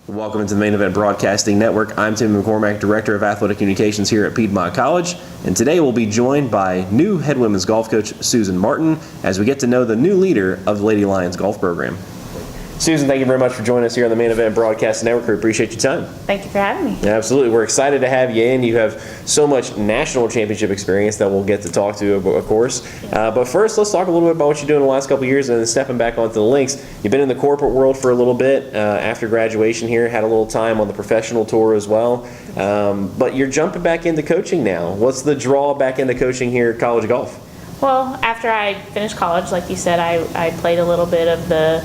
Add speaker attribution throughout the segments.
Speaker 1: Welcome to the Main Event Broadcasting Network. I'm Tim McCormack, Director of Athletic Communications here at Piedmont College, and today we'll be joined by new head women's golf coach Susan Martin as we get to know the new leader of the Lady Lions golf program. Susan, thank you very much for joining us here on the Main Event Broadcasting Network. We appreciate your time.
Speaker 2: Thank you for having me.
Speaker 1: Yeah, absolutely. We're excited to have you in. You have so much national championship experience that we'll get to talk to, of course. But first, let's talk a little bit about what you're doing in the last couple of years and then stepping back onto the links. You've been in the corporate world for a little bit after graduation here, had a little time on the professional tour as well. But you're jumping back into coaching now. What's the draw back into coaching here at college golf?
Speaker 2: Well, after I finished college, like you said, I played a little bit of the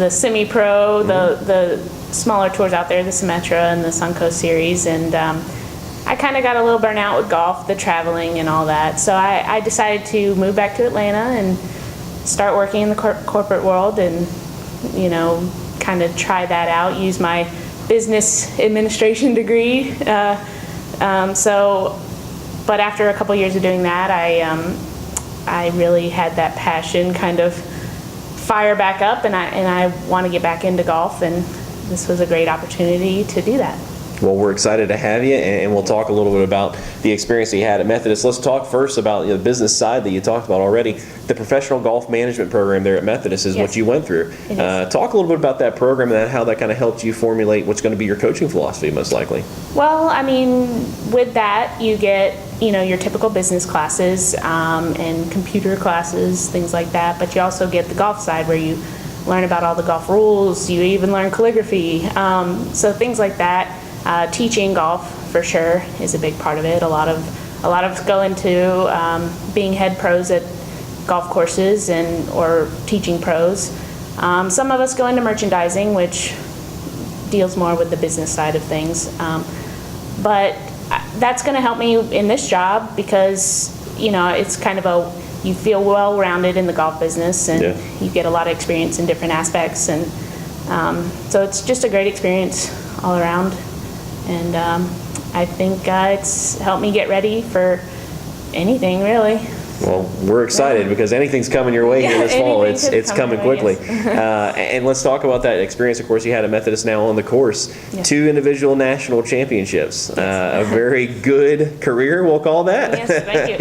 Speaker 2: semi-pro, the smaller tours out there, the Symetra and the Suncoast Series, and I kind of got a little burnt out with golf, the traveling and all that. So I decided to move back to Atlanta and start working in the corporate world and, you know, kind of try that out, use my business administration degree. But after a couple years of doing that, I really had that passion kind of fire back up, and I want to get back into golf, and this was a great opportunity to do that.
Speaker 1: Well, we're excited to have you, and we'll talk a little bit about the experience that you had at Methodist. Let's talk first about the business side that you talked about already. The professional golf management program there at Methodist is what you went through. Talk a little bit about that program and how that kind of helped you formulate what's going to be your coaching philosophy, most likely.
Speaker 2: Well, I mean, with that, you get your typical business classes and computer classes, things like that, but you also get the golf side where you learn about all the golf rules. You even learn calligraphy, so things like that. Teaching golf for sure is a big part of it. A lot of us go into being head pros at golf courses or teaching pros. Some of us go into merchandising, which deals more with the business side of things. But that's going to help me in this job because it's kind of you feel well-rounded in the golf business, and you get a lot of experience in different aspects, and so it's just a great experience all around. And I think it's helped me get ready for anything, really.
Speaker 1: Well, we're excited because anything's coming your way here this fall. It's coming quickly. And let's talk about that experience, of course, you had at Methodist now on the course. 2 individual national championships. A very good career, we'll call that.
Speaker 2: Yes, thank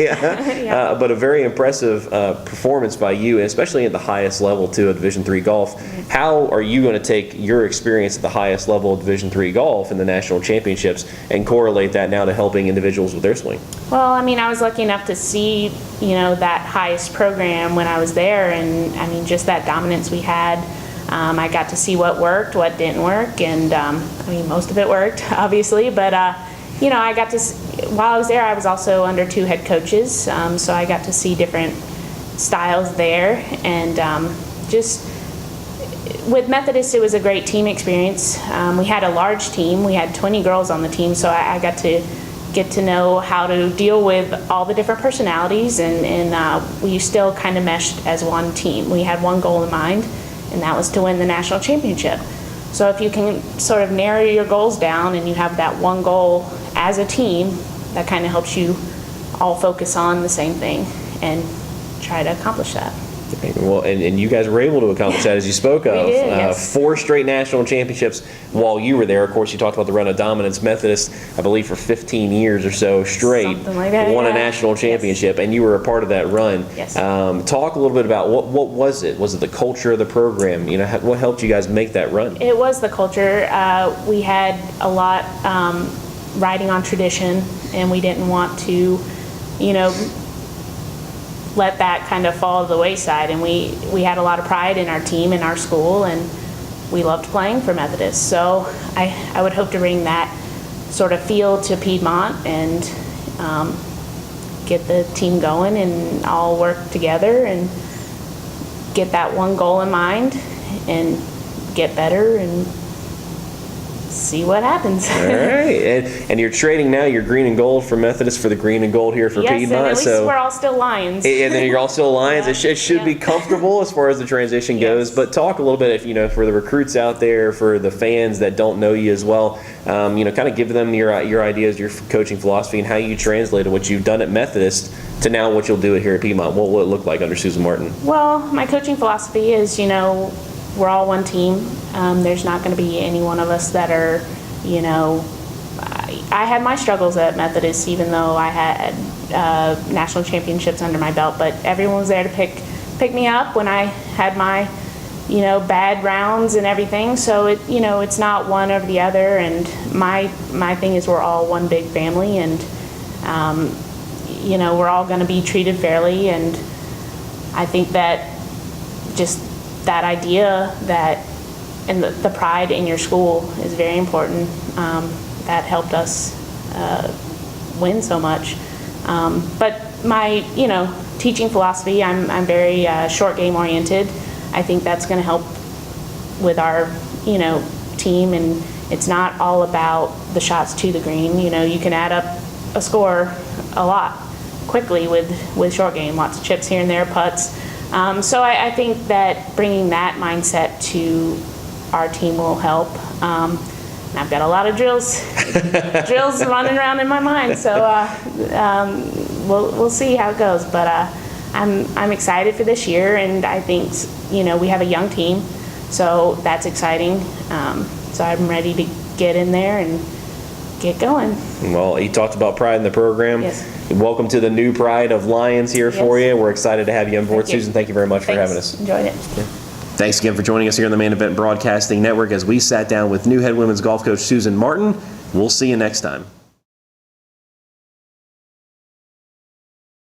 Speaker 2: you.
Speaker 1: But a very impressive performance by you, and especially at the highest level, too, of Division III golf. How are you going to take your experience at the highest level of Division III golf in the national championships and correlate that now to helping individuals with their swing?
Speaker 2: Well, I mean, I was lucky enough to see that highest program when I was there, and I mean, just that dominance we had. I got to see what worked, what didn't work, and I mean, most of it worked, obviously, but I got to while I was there, I was also under 2 head coaches, so I got to see different styles there, and just with Methodist, it was a great team experience. We had a large team. We had 20 girls on the team, so I got to get to know how to deal with all the different personalities, and we still kind of meshed as one team. We had one goal in mind, and that was to win the national championship. So if you can sort of narrow your goals down and you have that one goal as a team, that kind of helps you all focus on the same thing and try to accomplish that.
Speaker 1: Well, and you guys were able to accomplish that, as you spoke of.
Speaker 2: We did, yes.
Speaker 1: 4 straight national championships while you were there. Of course, you talked about the run of dominance. Methodist, I believe, for 15 years or so straight,
Speaker 2: something like that,
Speaker 1: won a national championship, and you were a part of that run.
Speaker 2: Yes.
Speaker 1: Talk a little bit about what was it? Was it the culture of the program? What helped you guys make that run?
Speaker 2: It was the culture. We had a lot riding on tradition, and we didn't want to, let that kind of fall to the wayside, and we had a lot of pride in our team and our school, and we loved playing for Methodist. So I would hope to bring that sort of feel to Piedmont and get the team going and all work together and get that one goal in mind and get better and see what happens.
Speaker 1: All right, and you're trading now your green and gold for Methodist for the green and gold here for Piedmont.
Speaker 2: Yes, and at least we're all still Lions.
Speaker 1: And then you're all still Lions. It should be comfortable as far as the transition goes. But talk a little bit, for the recruits out there, for the fans that don't know you as well, kind of give them your ideas, your coaching philosophy, and how you translated what you've done at Methodist to now what you'll do here at Piedmont? What will it look like under Susan Martin?
Speaker 2: Well, my coaching philosophy is, we're all one team. There's not going to be any one of us that are, I had my struggles at Methodist, even though I had national championships under my belt, but everyone was there to pick me up when I had my, bad rounds and everything. So it's not one over the other. And my thing is we're all one big family, and we're all going to be treated fairly. And I think that just that idea and the pride in your school is very important. That helped us win so much. But my, teaching philosophy, I'm very short game oriented. I think that's going to help with our, team, and it's not all about the shots to the green. You can add up a score a lot quickly with short game, lots of chips here and there, putts. So I think that bringing that mindset to our team will help. I've got a lot of drills running around in my mind, so we'll see how it goes. But I'm excited for this year, and I think we have a young team, so that's exciting. So I'm ready to get in there and get going.
Speaker 1: Well, you talked about pride in the program.
Speaker 2: Yes.
Speaker 1: Welcome to the new pride of Lions here for
Speaker 2: Yes.
Speaker 1: you. We're excited to have you on board,
Speaker 2: Thank you.
Speaker 1: Susan. Thank you very much for
Speaker 2: Thanks.
Speaker 1: having us.
Speaker 2: Enjoyed it.
Speaker 1: Thanks again for joining us here on the Main Event Broadcasting Network as we sat down with new head women's golf coach Susan Martin. We'll see you next time.